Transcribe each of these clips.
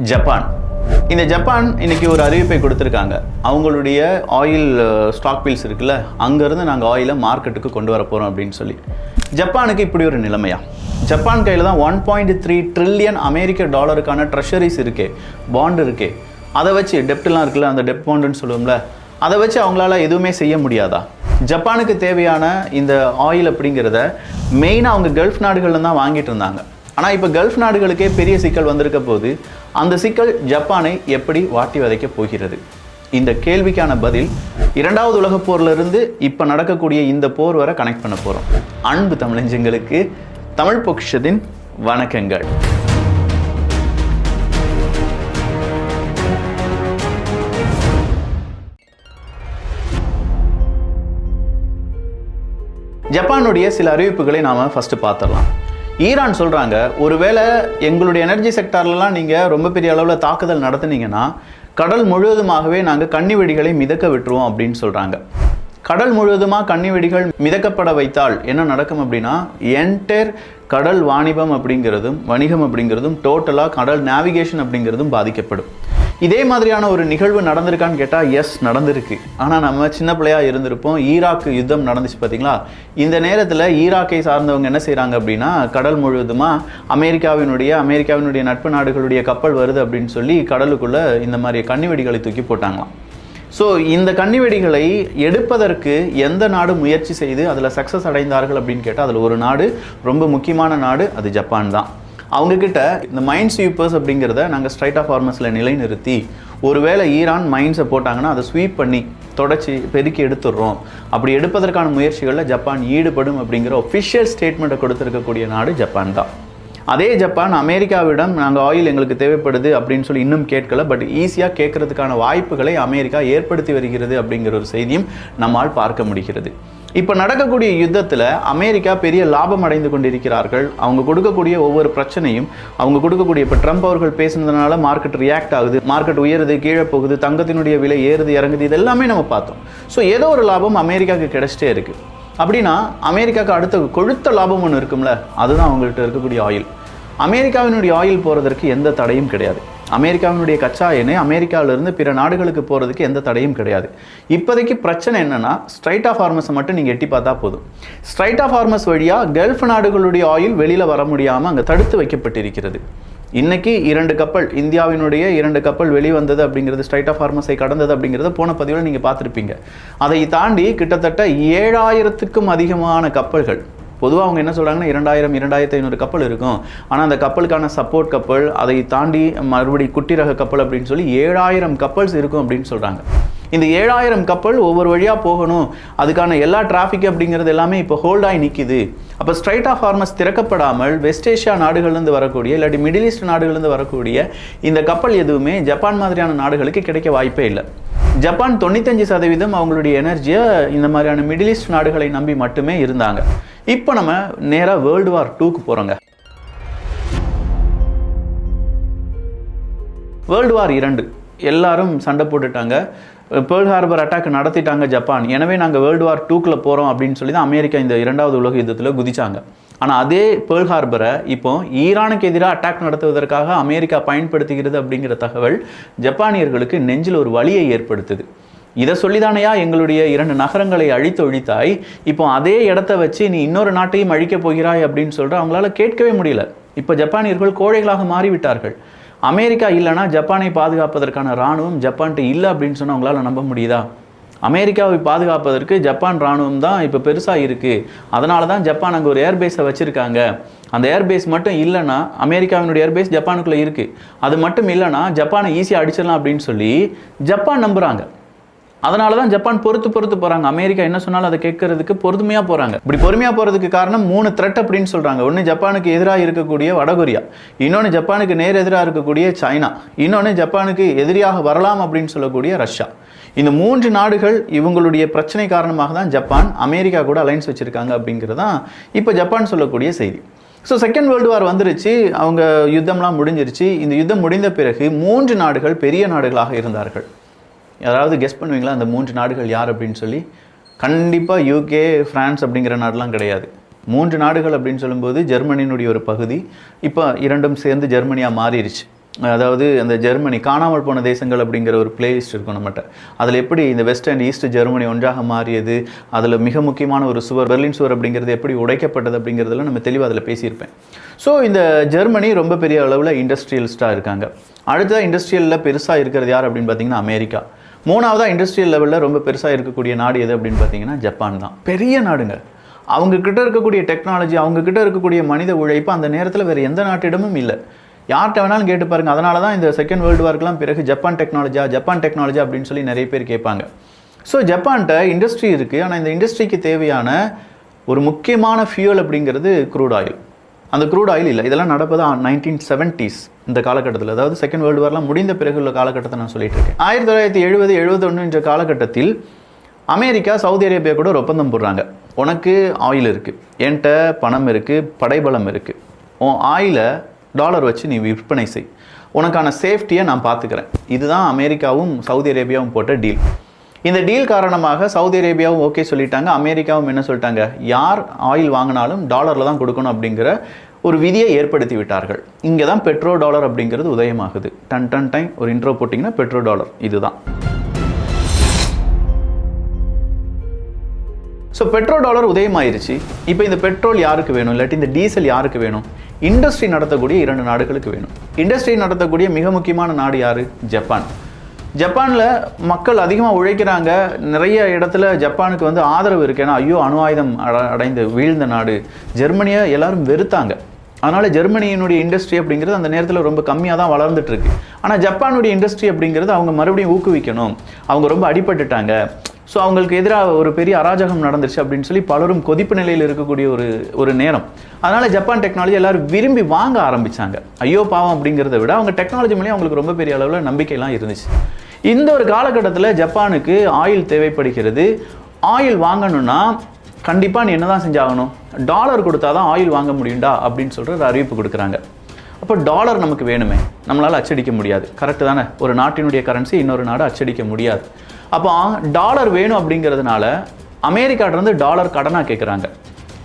Japan. இந்த Japan இன்னைக்கு ஒரு அறிவிப்பை கொடுத்துருக்காங்க. அவங்களுடைய ஆயில் ஸ்டாக் பீல்ஸ் இருக்குல்ல, அங்கேருந்து நாங்கள் ஆயிலை மார்க்கெட்டுக்கு கொண்டு வர போகிறோம் அப்படின்னு சொல்லி. ஜப்பானுக்கு இப்படி ஒரு நிலைமையா? ஜப்பான் கையில் தான் 1.3 ட்ரில்லியன் அமெரிக்க டாலருக்கான ட்ரெஷரிஸ் இருக்கே, பாண்டு இருக்கே. அதை வச்சு டெப்ட்லாம் இருக்குல்ல, அந்த டெப்ட் பாண்டுன்னு சொல்லுவோம்ல, அதை வச்சு அவங்களால எதுவுமே செய்ய முடியாதா? ஜப்பானுக்கு தேவையான இந்த ஆயில் அப்படிங்கிறத மெயினாக அவங்க கல்ஃப் நாடுகளில் தான் வாங்கிட்டு இருந்தாங்க. ஆனால் இப்போ கல்ஃப் நாடுகளுக்கே பெரிய சிக்கல் வந்திருக்க போது அந்த சிக்கல் ஜப்பானை எப்படி வாட்டி வதைக்க போகிறது? இந்த கேள்விக்கான பதில் இரண்டாவது உலகப் போரிலிருந்து இப்போ நடக்கக்கூடிய இந்த போர் வரை கனெக்ட் பண்ண போகிறோம். அன்பு தமிழஞ்சங்களுக்கு தமிழ் பொக்கிஷத்தின் வணக்கங்கள். ஜப்பானுடைய சில அறிவிப்புகளை நாம் ஃபஸ்ட்டு பார்த்துடலாம். ஈரான் சொல்கிறாங்க, ஒருவேளை எங்களுடைய எனர்ஜி செக்டார்லாம் நீங்கள் ரொம்ப பெரிய அளவில் தாக்குதல் நடத்துனீங்கன்னா கடல் முழுவதுமாகவே நாங்கள் கன்னி வெடிகளை மிதக்க விட்டுருவோம் அப்படின்னு சொல்கிறாங்க. கடல் முழுவதுமாக கன்னி வெடிகள் மிதக்கப்பட வைத்தால் என்ன நடக்கும் அப்படின்னா, என்டையர் கடல் வாணிபம் அப்படிங்கிறதும் வணிகம் அப்படிங்கிறதும் டோட்டலாக கடல் நேவிகேஷன் அப்படிங்கிறதும் பாதிக்கப்படும். இதே மாதிரியான ஒரு நிகழ்வு நடந்திருக்கான்னு கேட்டால் எஸ், நடந்திருக்கு. ஆனால் நம்ம சின்ன பிள்ளையாக இருந்திருப்போம். ஈராக்கு யுத்தம் நடந்துச்சு பார்த்தீங்களா? இந்த நேரத்தில் ஈராக்கை சார்ந்தவங்க என்ன செய்கிறாங்க அப்படின்னா, கடல் முழுவதுமாக அமெரிக்காவினுடைய நட்பு நாடுகளுடைய கப்பல் வருது அப்படின்னு சொல்லி கடலுக்குள்ளே இந்த மாதிரி கன்னிவெடிகளை தூக்கி போட்டாங்களாம். ஸோ இந்த கன்னிவெடிகளை எடுப்பதற்கு எந்த நாடு முயற்சி செய்து அதில் சக்ஸஸ் அடைந்தார்கள் அப்படின்னு கேட்டால் அதில் ஒரு நாடு, ரொம்ப முக்கியமான நாடு, அது ஜப்பான் தான். அவங்கக்கிட்ட இந்த மைண்ட் ஸ்வீப்பர்ஸ் அப்படிங்கிறத நாங்கள் ஸ்ட்ரைட் ஆஃப் ஹார்மஸில் நிலைநிறுத்தி, ஒருவேளை ஈரான் மைண்ட்ஸை போட்டாங்கன்னா அதை ஸ்வீப் பண்ணி தொடச்சி பெருக்கி எடுத்துடுறோம், அப்படி எடுப்பதற்கான முயற்சிகளில் ஜப்பான் ஈடுபடும் அப்படிங்கிற ஒஃபிஷியல் ஸ்டேட்மெண்ட்டை கொடுத்துருக்கக்கூடிய நாடு ஜப்பான் தான். அதே ஜப்பான் அமெரிக்காவிடம் நாங்கள் ஆயில் எங்களுக்கு தேவைப்படுது அப்படின்னு சொல்லி இன்னும் கேட்கல, பட் ஈஸியாக கேட்கறதுக்கான வாய்ப்புகளை அமெரிக்கா ஏற்படுத்தி வருகிறது அப்படிங்கிற ஒரு செய்தியும் நம்மால் பார்க்க முடிகிறது. இப்போ நடக்கக்கூடிய யுத்தத்தில் அமெரிக்கா பெரிய லாபம் அடைந்து கொண்டிருக்கிறார்கள். அவங்க கொடுக்கக்கூடிய ஒவ்வொரு பிரச்சனையும், அவங்க கொடுக்கக்கூடிய, இப்போ ட்ரம்ப் அவர்கள் பேசுனதுனால மார்க்கெட் ரியாக்ட் ஆகுது, மார்க்கெட் உயருது, கீழே போகுது, தங்கத்தினுடைய விலை ஏறுது இறங்குது, இது எல்லாமே நம்ம பார்த்தோம். ஸோ ஏதோ ஒரு லாபம் அமெரிக்காவுக்கு கிடைச்சிட்டே இருக்குது. அப்படின்னா அமெரிக்காவுக்கு அடுத்த கொழுத்த லாபம் ஒன்று இருக்கும்ல, அதுதான் அவங்கள்ட்ட இருக்கக்கூடிய ஆயில். அமெரிக்காவினுடைய ஆயில் போகிறதற்கு எந்த தடையும் கிடையாது. அமெரிக்காவினுடைய கச்சா எண்ணெய் அமெரிக்காவிலிருந்து பிற நாடுகளுக்கு போகிறதுக்கு எந்த தடையும் கிடையாது. இப்போதைக்கு பிரச்சனை என்னென்னா, ஸ்ட்ரைட் ஆஃப் ஹார்மஸை மட்டும் நீங்கள் எட்டி பார்த்தா போதும். ஸ்ட்ரைட் ஆஃப் ஹார்மஸ் வழியாக கல்ஃப் நாடுகளுடைய ஆயில் வெளியில் வர முடியாமல் அங்கே தடுத்து வைக்கப்பட்டிருக்கிறது. இன்றைக்கி 2 கப்பல், இந்தியாவினுடைய 2 கப்பல் வெளிவந்தது அப்படிங்கிறது, ஸ்ட்ரைட் ஆஃப் ஹார்மஸை கடந்தது அப்படிங்கிறத போன பதிவில் நீங்கள் பார்த்துருப்பீங்க. அதை தாண்டி கிட்டத்தட்ட 7000க்கும் அதிகமான கப்பல்கள், பொதுவாக அவங்க என்ன சொல்கிறாங்கன்னா 2500 கப்பல் இருக்கும். ஆனால் அந்த கப்பலுக்கான சப்போர்ட் கப்பல், அதை தாண்டி மறுபடியும் குட்டி ரக கப்பல் அப்படின்னு சொல்லி 7000 கப்பல்ஸ் இருக்கும் அப்படின்னு சொல்கிறாங்க. இந்த 7000 கப்பல் ஒவ்வொரு வழியாக போகணும், அதுக்கான எல்லா டிராஃபிக் அப்படிங்கிறது எல்லாமே இப்போ ஹோல்டாகி நிற்கிது. அப்போ ஸ்ட்ரைட் ஆஃப் ஹார்மஸ் திறக்கப்படாமல் வெஸ்ட் ஏஷியா நாடுகள்லேருந்து வரக்கூடிய, இல்லாட்டி மிடில் ஈஸ்ட் நாடுகள்லேருந்து வரக்கூடிய இந்த கப்பல் எதுவுமே ஜப்பான் மாதிரியான நாடுகளுக்கு கிடைக்க வாய்ப்பே இல்லை. ஜப்பான் 95% அவங்களுடைய எனர்ஜியை இந்த மாதிரியான மிடில் ஈஸ்ட் நாடுகளை நம்பி மட்டுமே இருந்தாங்க. இப்போ நம்ம நேராக வேர்ல்டு வார் 2க்கு போகிறோங்க. வேர்ல்டு வார் 2 எல்லாரும் சண்டை போட்டுட்டாங்க. பேர்ல் ஹார்பர் அட்டாக் நடத்திட்டாங்க ஜப்பான். எனவே நாங்கள் வேர்ல்டு வார் 2க்குள்ள போகிறோம் அப்படின்னு சொல்லி தான் அமெரிக்கா இந்த 2வது உலக யுத்தத்தில் குதிச்சாங்க. ஆனால் அதே பேர்ல் ஹார்பரை இப்போ ஈரானுக்கு எதிராக அட்டாக் நடத்துவதற்காக அமெரிக்கா பயன்படுத்துகிறது அப்படிங்கிற தகவல் ஜப்பானியர்களுக்கு நெஞ்சில் ஒரு வலியை ஏற்படுத்துது. இதை சொல்லிதானையா எங்களுடைய 2 நகரங்களை அழித்து ஒழித்தாய், இப்போ அதே இடத்த வச்சு நீ இன்னொரு நாட்டையும் அழிக்கப் போகிறாய் அப்படின்னு சொல்கிற அவங்களால கேட்கவே முடியல. இப்போ ஜப்பானியர்கள் கோழைகளாக மாறிவிட்டார்கள். அமெரிக்கா இல்லைனா ஜப்பானை பாதுகாப்பதற்கான இராணுவம் ஜப்பான்ட்டு இல்லை அப்படின்னு சொன்னால் அவங்களால நம்ப முடியுதா? அமெரிக்காவை பாதுகாப்பதற்கு ஜப்பான் இராணுவம் தான் இப்போ பெருசாக இருக்குது. அதனால தான் ஜப்பான் அங்கே ஒரு ஏர்பேஸை வச்சுருக்காங்க. அந்த ஏர்பேஸ் மட்டும் இல்லைன்னா, அமெரிக்காவினுடைய ஏர்பேஸ் ஜப்பானுக்குள்ளே இருக்குது, அது மட்டும் இல்லைன்னா ஜப்பானை ஈஸியாக அடிச்சிடலாம் அப்படின்னு சொல்லி ஜப்பான் நம்புகிறாங்க. அதனால தான் ஜப்பான் பொறுத்து போகிறாங்க. அமெரிக்கா என்ன சொன்னாலும் அதை கேட்கறதுக்கு பொறுமையாக போகிறாங்க. இப்படி பொறுமையாக போகிறதுக்கு காரணம் 3 த்ரெட் அப்படின்னு சொல்கிறாங்க. ஒன்று ஜப்பானுக்கு எதிராக இருக்கக்கூடிய வடகொரியா, இன்னொன்று ஜப்பானுக்கு நேர் எதிராக இருக்கக்கூடிய சைனா, இன்னொன்று ஜப்பானுக்கு எதிரியாக வரலாம் அப்படின்னு சொல்லக்கூடிய ரஷ்யா. இந்த 3 நாடுகள் இவங்களுடைய பிரச்சனை காரணமாக தான் ஜப்பான் அமெரிக்கா கூட அலைன்ஸ் வச்சுருக்காங்க அப்படிங்கிறது தான் இப்போ ஜப்பான் சொல்லக்கூடிய செய்தி. ஸோ செகண்ட் வேர்ல்டு வார் வந்துருச்சு, அவங்க யுத்தம்லாம் முடிஞ்சிருச்சு. இந்த யுத்தம் முடிந்த பிறகு 3 நாடுகள் பெரிய நாடுகளாக இருந்தார்கள். யாராவது கெஸ் பண்ணுவீங்களா அந்த 3 நாடுகள் யார் அப்படின்னு சொல்லி? கண்டிப்பாக யூகே, ஃப்ரான்ஸ் அப்படிங்கிற நாடுலாம் கிடையாது. 3 நாடுகள் அப்படின்னு சொல்லும்போது ஜெர்மனியினுடைய ஒரு பகுதி, இப்போ இரண்டும் சேர்ந்து ஜெர்மனியாக மாறிடுச்சு. அதாவது அந்த ஜெர்மனி காணாமல் போன தேசங்கள் அப்படிங்கிற ஒரு பிளேலிஸ்ட் இருக்கும் நம்மகிட்ட. அதில் எப்படி இந்த வெஸ்ட் அண்ட் ஈஸ்ட் ஜெர்மனி ஒன்றாக மாறியது, அதில் மிக முக்கியமான ஒரு சுவர் பெர்லின் சுவர் அப்படிங்கிறது எப்படி உடைக்கப்பட்டது அப்படிங்கிறதெல்லாம் நம்ம தெளிவாக அதில் பேசியிருப்பேன். ஸோ இந்த ஜெர்மனி ரொம்ப பெரிய அளவில் இண்டஸ்ட்ரியலிஸ்ட்டாக இருக்காங்க. அடுத்த இண்டஸ்ட்ரியலில் பெருசாக இருக்கிறது யார் அப்படின்னு பார்த்தீங்கன்னா அமெரிக்கா. மூணாவதாக இண்டஸ்ட்ரியல் லெவலில் ரொம்ப பெருசாக இருக்கக்கூடிய நாடு எது அப்படின்னு பார்த்தீங்கன்னா ஜப்பான் தான். பெரிய நாடுங்க. அவங்கக்கிட்ட இருக்கக்கூடிய டெக்னாலஜி, அவங்கக்கிட்ட இருக்கக்கூடிய மனித உழைப்பு அந்த நேரத்தில் வேறு எந்த நாட்டிடமும் இல்லை. யார்கிட்ட வேணாலும் கேட்டு பாருங்கள். அதனால தான் இந்த செகண்ட் வேர்ல்டு வார்க்கெலாம் பிறகு ஜப்பான் டெக்னாலஜி அப்படின்னு சொல்லி நிறைய பேர் கேட்பாங்க. ஸோ ஜப்பான்கிட்ட இண்டஸ்ட்ரி இருக்குது. ஆனால் இந்த இண்டஸ்ட்ரிக்கு தேவையான ஒரு முக்கியமான ஃபியூல் அப்படிங்கிறது க்ரூட் ஆயில். அந்த க்ரூட் ஆயில் இல்லை. இதெல்லாம் நடப்பது 1970s இந்த காலகட்டத்தில், அதாவது செகண்ட் வேர்ல்டு வார்லாம் முடிந்த பிறகு உள்ள காலகட்டத்தை நான் சொல்லிட்டு இருக்கேன். 1970-71 என்ற காலகட்டத்தில் அமெரிக்கா சவுதி அரேபியா கூட ஒரு ஒப்பந்தம் போடுறாங்க. உனக்கு ஆயில் இருக்குது, என்கிட்ட பணம் இருக்குது, படைபலம் இருக்குது, உன் ஆயிலை டாலர் வச்சு நீ விற்பனை செய், உனக்கான சேஃப்டியை நான் பார்த்துக்கிறேன். இதுதான் அமெரிக்காவும் சவுதி அரேபியாவும் போட்ட டீல். இந்த டீல் காரணமாக சவுதி அரேபியாவும் ஓகே சொல்லிட்டாங்க. அமெரிக்காவும் என்ன சொல்லிட்டாங்க, யார் ஆயில் வாங்கினாலும் டாலரில் தான் கொடுக்கணும் அப்படிங்கிற ஒரு விதியை ஏற்படுத்தி விட்டார்கள். இங்கே தான் பெட்ரோ டாலர் அப்படிங்கிறது உதயமாகுது. டைம் ஒரு இன்ட்ரோ போட்டிங்கன்னா பெட்ரோ டாலர் இதுதான். ஸோ பெட்ரோ டாலர் உதயமாயிருச்சு. இப்போ இந்த பெட்ரோல் யாருக்கு வேணும், இல்லாட்டி இந்த டீசல் யாருக்கு வேணும்? இண்டஸ்ட்ரி நடத்தக்கூடிய 2 நாடுகளுக்கு வேணும். இண்டஸ்ட்ரி நடத்தக்கூடிய மிக முக்கியமான நாடு யார்? ஜப்பான். ஜப்பானில் மக்கள் அதிகமாக உழைக்கிறாங்க. நிறைய இடத்துல ஜப்பானுக்கு வந்து ஆதரவு இருக்குது. ஏன்னா ஐயோ அணு ஆயுதம் அடைந்து வீழ்ந்த நாடு. ஜெர்மனியை எல்லாரும் வெறுத்தாங்க. அதனால் ஜெர்மனியினுடைய இண்டஸ்ட்ரி அப்படிங்கிறது அந்த நேரத்தில் ரொம்ப கம்மியாக தான் வளர்ந்துட்டு இருக்கு. ஆனால் ஜப்பானுடைய இண்டஸ்ட்ரி அப்படிங்கிறது அவங்க மறுபடியும் ஊக்குவிக்கணும். அவங்க ரொம்ப அடிபட்டுட்டாங்க. ஸோ அவங்களுக்கு எதிராக ஒரு பெரிய அராஜகம் நடந்துருச்சு அப்படின்னு சொல்லி பலரும் கொதிப்பு நிலையில் இருக்கக்கூடிய ஒரு நேரம். அதனால் ஜப்பான் டெக்னாலஜி எல்லாரும் விரும்பி வாங்க ஆரம்பித்தாங்க. ஐயோ பாவம் அப்படிங்கிறத விட அவங்க டெக்னாலஜி மேலே அவங்களுக்கு ரொம்ப பெரிய அளவில் நம்பிக்கைலாம் இருந்துச்சு. இந்த ஒரு காலகட்டத்தில் ஜப்பானுக்கு ஆயில் தேவைப்படுகிறது. ஆயில் வாங்கணும்னா கண்டிப்பாக நீ என்ன தான் செஞ்சாகணும், டாலர் கொடுத்தா தான் ஆயில் வாங்க முடியும்டா அப்படின்னு சொல்கிற ஒரு அறிவிப்பு கொடுக்குறாங்க. அப்போ டாலர் நமக்கு வேணுமே, நம்மளால் அச்சடிக்க முடியாது. கரெக்டு தானே? ஒரு நாட்டினுடைய கரன்சி இன்னொரு நாடு அச்சடிக்க முடியாது. அப்போ டாலர் வேணும் அப்படிங்கிறதுனால அமெரிக்காட்டிலேருந்து டாலர் கடனாக கேட்குறாங்க.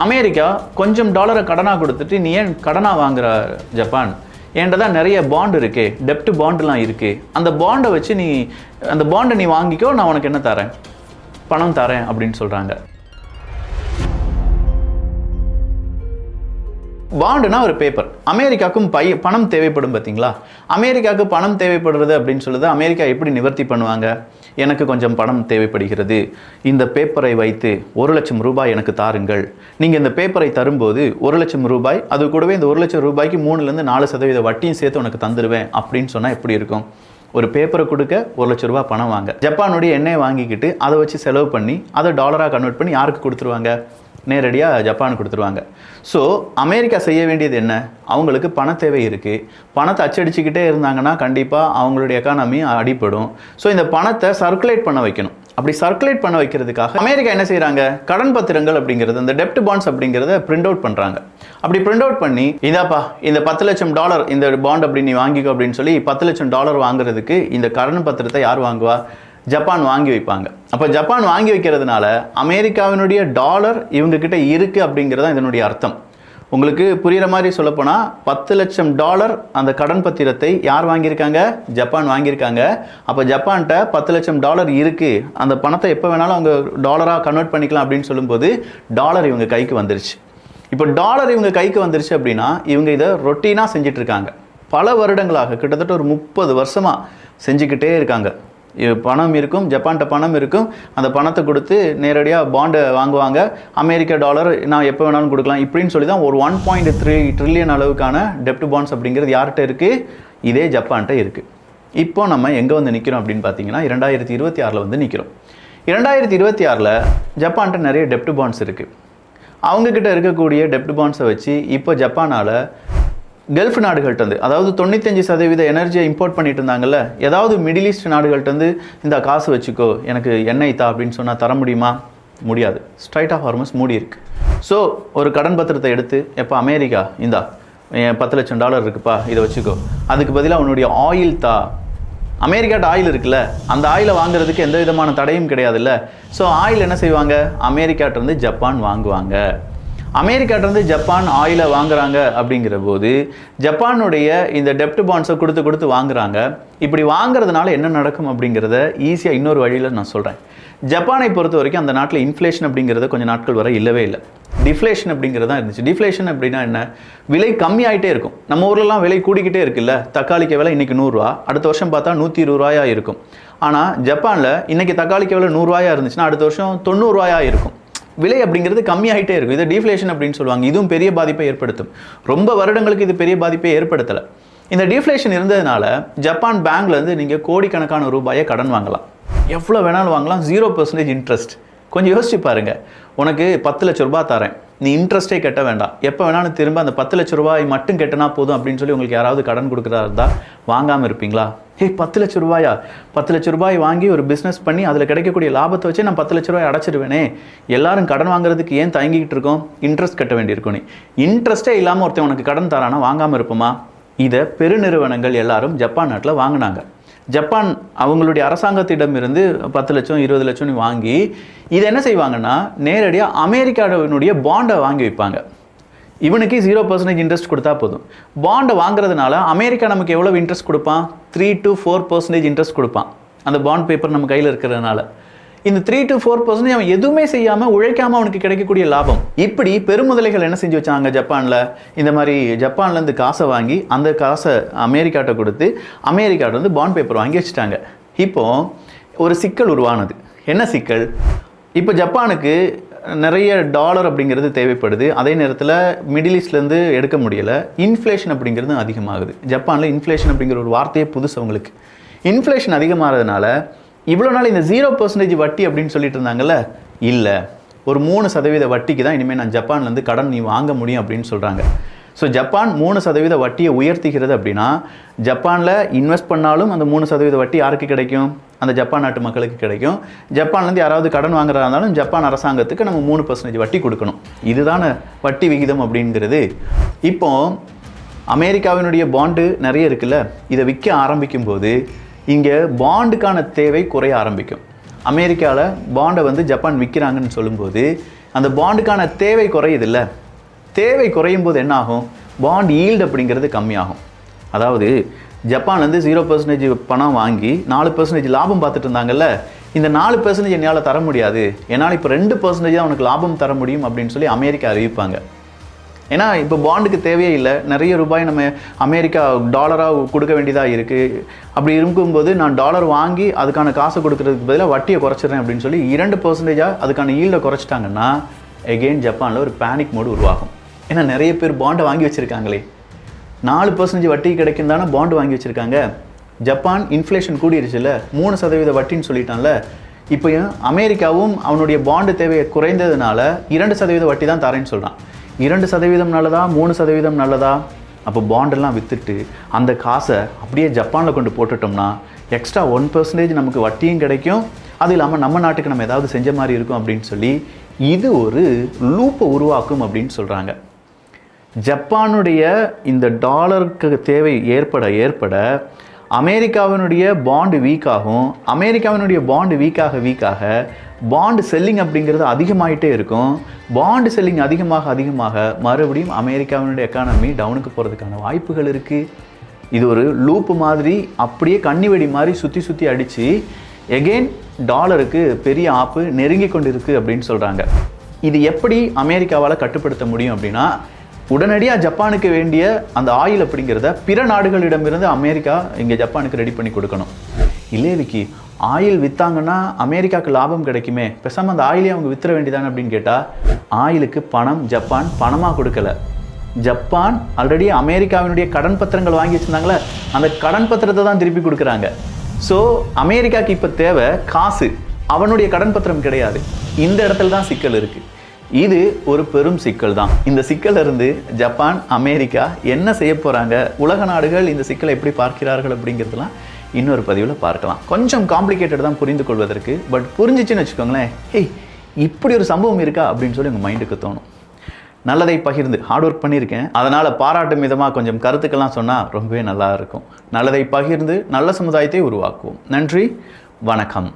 அமெரிக்கா கொஞ்சம் டாலரை கடனாக கொடுத்துட்டு நீ ஏன் கடனாக வாங்குற ஜப்பான், என்கிட்ட தான் நிறைய பாண்டு இருக்கே, டெப்ட் பாண்டுலாம் இருக்குது, அந்த பாண்டை வச்சு அந்த பாண்டை நீ வாங்கிக்கோ, நான் உனக்கு என்ன தரேன், பணம் தரேன் அப்படின்னு சொல்கிறாங்க. பாண்டுனா ஒரு பேப்பர். அமெரிக்காவுக்கும் பணம் தேவைப்படும் பார்த்தீங்களா? அமெரிக்காவுக்கு பணம் தேவைப்படுறது அப்படின்னு சொல்லுது. அமெரிக்கா எப்படி நிவர்த்தி பண்ணுவாங்க? எனக்கு கொஞ்சம் பணம் தேவைப்படுகிறது, இந்த பேப்பரை வைத்து 1 லட்சம் ரூபாய் எனக்கு தாருங்கள். நீங்கள் இந்த பேப்பரை தரும்போது 1 லட்சம் ரூபாய், அது கூடவே இந்த 1 லட்சம் ரூபாய்க்கு 3-4% வட்டியும் சேர்த்து உனக்கு தந்துடுவேன் அப்படின்னு சொன்னால் எப்படி இருக்கும்? ஒரு பேப்பரை கொடுக்க 1 லட்சம் ரூபாய் பணம் வாங்க, ஜப்பானுடைய எண்ணெயை வாங்கிக்கிட்டு அதை வச்சு செலவு பண்ணி அதை டாலராக கன்வெர்ட் பண்ணி யாருக்கு கொடுத்துருவாங்க? நேரடியாக ஜப்பானுக்கு கொடுத்துருவாங்க. ஸோ அமெரிக்கா செய்ய வேண்டியது என்ன? அவங்களுக்கு பண தேவை இருக்குது. பணத்தை அச்சடிச்சுக்கிட்டே இருந்தாங்கன்னா கண்டிப்பாக அவங்களுடைய எக்கானமி அடிப்படும். ஸோ இந்த பணத்தை சர்க்குலேட் பண்ண வைக்கணும். அப்படி சர்க்குலேட் பண்ண வைக்கிறதுக்காக அமெரிக்கா என்ன செய்கிறாங்க, கடன் பத்திரங்கள் அப்படிங்கிறது, இந்த டெப்ட் பாண்ட்ஸ் அப்படிங்கிறத பிரிண்ட் அவுட் பண்ணுறாங்க. அப்படி பிரிண்ட் அவுட் பண்ணி இதாப்பா இந்த 10 லட்சம் டாலர் இந்த பாண்ட் அப்படி நீ வாங்கிக்கோ அப்படின்னு சொல்லி 10 லட்சம் டாலர் வாங்குறதுக்கு இந்த கடன் பத்திரத்தை யார் வாங்குவா? ஜப்பான் வாங்கி வைப்பாங்க. அப்போ ஜப்பான் வாங்கி வைக்கிறதுனால அமெரிக்காவினுடைய டாலர் இவங்கக்கிட்ட இருக்குது அப்படிங்கிறது தான் இதனுடைய அர்த்தம். உங்களுக்கு புரிகிற மாதிரி சொல்லப்போனால் 10 லட்சம் டாலர் அந்த கடன் பத்திரத்தை யார் வாங்கியிருக்காங்க? ஜப்பான் வாங்கியிருக்காங்க. அப்போ ஜப்பான்கிட்ட 10 லட்சம் டாலர் இருக்குது, அந்த பணத்தை எப்போ வேணாலும் அவங்க டாலராக கன்வெர்ட் பண்ணிக்கலாம் அப்படின்னு சொல்லும்போது டாலர் இவங்க கைக்கு வந்துருச்சு. இப்போ டாலர் இவங்க கைக்கு வந்துருச்சு அப்படின்னா இவங்க இதை ரொட்டீனாக செஞ்சிட்ருக்காங்க. பல வருடங்களாக, கிட்டத்தட்ட ஒரு 30 வருஷமாக செஞ்சுக்கிட்டே இருக்காங்க. பணம் இருக்கும், ஜப்பான்கிட்ட பணம் இருக்கும், அந்த பணத்தை கொடுத்து நேரடியாக பாண்டை வாங்குவாங்க. அமெரிக்கா டாலர் நான் எப்போ வேணாலும் கொடுக்கலாம் இப்படின்னு சொல்லி தான் ஒரு 1.3 ட்ரில்லியன் அளவுக்கான டெப்ட் பாண்ட்ஸ் அப்படிங்கிறது யார்கிட்ட இருக்குது? இதே ஜப்பான்கிட்ட இருக்குது. இப்போ நம்ம எங்கே வந்து நிற்கிறோம் அப்படின்னு பார்த்தீங்கன்னா 2026 வந்து நிற்கிறோம். 2026 ஜப்பான்கிட்ட நிறைய டெப்ட் பாண்ட்ஸ் இருக்குது. அவங்கக்கிட்ட இருக்கக்கூடிய டெப்ட் பாண்ட்ஸை வச்சு இப்போ ஜப்பானால் கல்ஃப் நாடுகள்கிட்ட, அதாவது 95% எனர்ஜியை இம்போர்ட் பண்ணிட்டு இருந்தாங்கல்ல, ஏதாவது மிடில் ஈஸ்ட் நாடுகள்கிட்ட இந்த காசு வச்சுக்கோ, எனக்கு எண்ணெய் தா அப்படின்னு சொன்னால் தர முடியுமா? முடியாது. ஸ்ட்ரைட் ஆஃப் ஹார்மஸ் மூடி இருக்கு. ஸோ ஒரு கடன் பத்திரத்தை எடுத்து எப்போ அமெரிக்கா இந்தா 10 லட்சம் டாலர் இருக்குப்பா, இதை வச்சுக்கோ, அதுக்கு பதிலாக உன்னுடைய ஆயில் தா. அமெரிக்காட்ட ஆயில் இருக்குல்ல, அந்த ஆயிலை வாங்குறதுக்கு எந்த விதமான தடையும் கிடையாதுல்ல. ஸோ ஆயில் என்ன செய்வாங்க? அமெரிக்காட்டிருந்து ஜப்பான் வாங்குவாங்க. அமெரிக்காட்டிருந்து ஜப்பான் ஆயிலை வாங்குறாங்க அப்படிங்கிற போது ஜப்பானுடைய இந்த டெப்ட் பாண்ட்ஸை கொடுத்து வாங்குறாங்க. இப்படி வாங்குறதுனால என்ன நடக்கும் அப்படிங்கிறத ஈஸியாக இன்னொரு வழியில் நான் சொல்கிறேன். ஜப்பானை பொறுத்த வரைக்கும் அந்த நாட்டில் இன்ஃப்ளேஷன் அப்படிங்கிறது கொஞ்சம் நாட்கள் வரை இல்லவே இல்லை. டிஃப்ளேஷன் அப்படிங்கிறது தான் இருந்துச்சு. டிஃப்ளேஷன் அப்படின்னா என்ன? விலை கம்மியாகிட்டே இருக்கும். நம்ம ஊர்லலாம் விலை கூடிக்கிட்டே இருக்குல்ல. தக்காளிக்கு விலை இன்றைக்கி 100 ரூபா, அடுத்த வருஷம் பார்த்தா 120 ரூபாயா இருக்கும். ஆனால் ஜப்பானில் இன்றைக்கி தக்காளிக்கு விலை 100 ரூபாயா இருந்துச்சுன்னா அடுத்த வருஷம் 90 ரூபாயா இருக்கும். விலை அப்படிங்கிறது கம்மியாகிட்டே இருக்கும். இதை டீஃப்ளேஷன் அப்படின்னு சொல்லுவாங்க. இதுவும் பெரிய பாதிப்பை ஏற்படுத்தும். ரொம்ப வருடங்களுக்கு இது பெரிய பாதிப்பை ஏற்படுத்தலை. இந்த டீஃப்ளேஷன் இருந்ததுனால ஜப்பான் பேங்க்லேருந்து நீங்கள் கோடிக்கணக்கான ரூபாயை கடன் வாங்கலாம். எவ்வளோ வேணாலும் வாங்கலாம். 0% இன்ட்ரெஸ்ட். கொஞ்சம் யோசிச்சு பாருங்கள். உனக்கு 10 லட்ச ரூபாய் தரேன், நீ இன்ட்ரெஸ்ட்டே கட்ட வேண்டாம், எப்போ வேணாலும் திரும்ப அந்த 10 லட்ச ரூபாய் மட்டும் கட்டினா போதும் அப்படின்னு சொல்லி உங்களுக்கு யாராவது கடன் கொடுக்குறதா இருந்தால் வாங்காமல் இருப்பீங்களா? 10 லட்ச ரூபாயா? 10 லட்ச ரூபாய் வாங்கி ஒரு பிஸ்னஸ் பண்ணி அதில் கிடைக்கக்கூடிய லாபத்தை வச்சு நான் 10 லட்ச ரூபாய் அடைச்சிடுவேனே. எல்லாரும் கடன் வாங்குறதுக்கு ஏன் தயங்கிக்கிட்டு இருக்கோம்? இன்ட்ரெஸ்ட் கட்ட வேண்டியிருக்கும். நீ இன்ட்ரெஸ்ட்டே இல்லாமல் ஒருத்தன் உனக்கு கடன் தரானா வாங்காமல் இருப்போமா? இதை பெருநிறுவனங்கள் எல்லாரும் ஜப்பான் நாட்டில் வாங்கினாங்க. ஜப்பான் அவங்களுடைய அரசாங்கத்திடம் இருந்து 10 லட்சம் 20 லட்சம் வாங்கி இதை என்ன செய்வாங்கன்னா நேரடியாக அமெரிக்காவினுடைய பாண்டை வாங்கி வைப்பாங்க. இவனுக்கு 0% இன்ட்ரெஸ்ட் கொடுத்தா போதும். பாண்டை வாங்குறதுனால அமெரிக்கா நமக்கு எவ்வளோ இன்ட்ரெஸ்ட் கொடுப்பான்? 3 to 4% இன்ட்ரெஸ்ட் கொடுப்பான். அந்த பாண்ட் பேப்பர் நம்ம கையில் இருக்கிறதுனால இந்த 3 to 4% அவன் எதுவுமே செய்யாமல் உழைக்காமல் அவனுக்கு கிடைக்கக்கூடிய லாபம். இப்படி பெருமுதலைகள் என்ன செஞ்சு வச்சாங்க ஜப்பானில்? இந்த மாதிரி ஜப்பான்லேருந்து காசை வாங்கி அந்த காசை அமெரிக்காட்ட கொடுத்து அமெரிக்காட்ட வந்து பாண்ட் பேப்பர் வாங்கி வச்சுட்டாங்க. இப்போது ஒரு சிக்கல் உருவானது. என்ன சிக்கல்? இப்போ ஜப்பானுக்கு நிறைய டாலர் அப்படிங்கிறது தேவைப்படுது. அதே நேரத்தில் மிடில் ஈஸ்ட்லேருந்து எடுக்க முடியலை. இன்ஃப்ளேஷன் அப்படிங்கிறது அதிகமாகுது. ஜப்பானில் இன்ஃப்ளேஷன் அப்படிங்கிற ஒரு வார்த்தையே புதுசு அவங்களுக்கு. இன்ஃப்ளேஷன் அதிகமாகிறதுனால இவ்வளோ நாள் இந்த 0% வட்டி அப்படின்னு சொல்லிட்டு இருந்தாங்கல்ல, இல்லை ஒரு 3% வட்டிக்கு தான் இனிமேல் நான் ஜப்பான்லேருந்து கடன் நீ வாங்க முடியும் அப்படின்னு சொல்கிறாங்க. ஸோ ஜப்பான் 3% வட்டியை உயர்த்துகிறது அப்படின்னா ஜப்பானில் இன்வெஸ்ட் பண்ணாலும் அந்த 3% வட்டி யாருக்கு கிடைக்கும்? அந்த ஜப்பான் நாட்டு மக்களுக்கு கிடைக்கும். ஜப்பான்லேருந்து யாராவது கடன் வாங்குறதா இருந்தாலும் ஜப்பான் அரசாங்கத்துக்கு நம்ம 3% வட்டி கொடுக்கணும். இதுதான வட்டி விகிதம் அப்படிங்கிறது. இப்போ அமெரிக்காவினுடைய பாண்டு நிறைய இருக்குல்ல, இதை விற்க ஆரம்பிக்கும் போது இங்கே பாண்டுக்கான தேவை குறைய ஆரம்பிக்கும். அமெரிக்காவில் பாண்டை வந்து ஜப்பான் விற்கிறாங்கன்னு சொல்லும்போது அந்த பாண்டுக்கான தேவை குறையுதில்ல. தேவை குறையும் போது என்ன ஆகும்? பாண்ட் ஈல்டு அப்படிங்கிறது கம்மியாகும். அதாவது ஜப்பான்லேருந்து 0% பணம் வாங்கி 4% லாபம் பார்த்துட்டு இருந்தாங்கல்ல, இந்த 4% என்னால் தர முடியாது, என்னால் இப்போ 2% தான் அவனுக்கு லாபம் தர முடியும் அப்படின்னு சொல்லி அமெரிக்கா அறிவிப்பாங்க. ஏன்னா இப்போ பாண்டுக்கு தேவையே இல்லை, நிறைய ரூபாய் நம்ம அமெரிக்கா டாலராக கொடுக்க வேண்டியதாக இருக்குது. அப்படி இருக்கும்போது நான் டாலர் வாங்கி அதுக்கான காசை கொடுக்கறதுக்கு பதிலாக வட்டியை குறைச்சிட்றேன் அப்படின்னு சொல்லி 2% அதுக்கான ஈல்டை குறைச்சிட்டாங்கன்னா எகெயின் ஜப்பானில் ஒரு பேனிக் மோடு உருவாகும். ஏன்னா நிறைய பேர் பாண்டை வாங்கி வச்சுருக்காங்களே, 4% வட்டி கிடைக்கும் தானே பாண்டு வாங்கி வச்சுருக்காங்க. ஜப்பான் இன்ஃப்ளேஷன் கூடிருச்சுல்ல, 3% வட்டின்னு சொல்லிட்டான்ல. இப்போ அமெரிக்காவும் அவனுடைய பாண்டு தேவையை குறைந்ததுனால 2% வட்டி தான் தரேன்னு சொல்கிறான். 2% நல்லதா 3% நல்லதா? அப்போ பாண்டெல்லாம் விற்றுட்டு அந்த காசை அப்படியே ஜப்பானில் கொண்டு போட்டுட்டோம்னா எக்ஸ்ட்ரா 1% நமக்கு வட்டியும் கிடைக்கும். அது இல்லாமல் நம்ம நாட்டுக்கு நம்ம ஏதாவது செஞ்ச மாதிரி இருக்கும் அப்படின்னு சொல்லி இது ஒரு லூப்பை உருவாக்கும் அப்படின்னு சொல்கிறாங்க. ஜப்பானுடைய இந்த டாலருக்கு தேவை ஏற்பட அமெரிக்காவினுடைய பாண்டு வீக்காகும். அமெரிக்காவினுடைய பாண்டு வீக்காக பாண்டு செல்லிங் அப்படிங்கிறது அதிகமாகிட்டே இருக்கும். பாண்டு செல்லிங் அதிகமாக மறுபடியும் அமெரிக்காவினுடைய எக்கானமி டவுனுக்கு போகிறதுக்கான வாய்ப்புகள் இருக்குது. இது ஒரு லூப்பு மாதிரி அப்படியே கன்னிவெடி மாதிரி சுற்றி அடித்து எகெயின் டாலருக்கு பெரிய ஆப்பு நெருங்கி கொண்டு இருக்குது அப்படின்னு சொல்கிறாங்க. இது எப்படி அமெரிக்காவால் கட்டுப்படுத்த முடியும் அப்படின்னா, உடனடியாக ஜப்பானுக்கு வேண்டிய அந்த ஆயில் அப்படிங்கிறத பிற நாடுகளிடமிருந்து அமெரிக்கா இங்கே ஜப்பானுக்கு ரெடி பண்ணி கொடுக்கணும். இல்லையே விக்கி, ஆயில் விற்றாங்கன்னா அமெரிக்காவுக்கு லாபம் கிடைக்குமே, பேசாமல் அந்த ஆயிலே அவங்க விற்றுற வேண்டியதானே அப்படின்னு கேட்டால், ஆயிலுக்கு பணம் ஜப்பான் பணமாக கொடுக்கல. ஜப்பான் ஆல்ரெடி அமெரிக்காவினுடைய கடன் பத்திரங்கள் வாங்கி வச்சுருந்தாங்களே, அந்த கடன் பத்திரத்தை தான் திருப்பி கொடுக்குறாங்க. ஸோ அமெரிக்காவுக்கு இப்போ தேவை காசு, அவனுடைய கடன் பத்திரம் கிடையாது. இந்த இடத்துல தான் சிக்கல் இருக்குது. இது ஒரு பெரும் சிக்கல் தான். இந்த சிக்கல்ல இருந்து ஜப்பான் அமெரிக்கா என்ன செய்ய போகிறாங்க, உலக நாடுகள் இந்த சிக்கலை எப்படி பார்க்கிறார்கள் அப்படிங்கிறதுலாம் இன்னொரு பதிவில் பார்க்கலாம். கொஞ்சம் காம்ப்ளிகேட்டட் தான் புரிந்து கொள்வதற்கு, பட் புரிஞ்சிச்சுன்னு வச்சுக்கோங்களேன், இப்படி ஒரு சம்பவம் இருக்கா அப்படின்னு சொல்லி உங்கள் மைண்டுக்கு தோணும். நல்லதை பகிர்ந்து ஹார்ட் ஒர்க் பண்ணியிருக்கேன், அதனால் பாராட்டும் விதமாக கொஞ்சம் கருத்துக்கெல்லாம் சொன்னால் ரொம்பவே நல்லா இருக்கும். நல்லதை பகிர்ந்து நல்ல சமுதாயத்தை உருவாக்குவோம். நன்றி, வணக்கம்.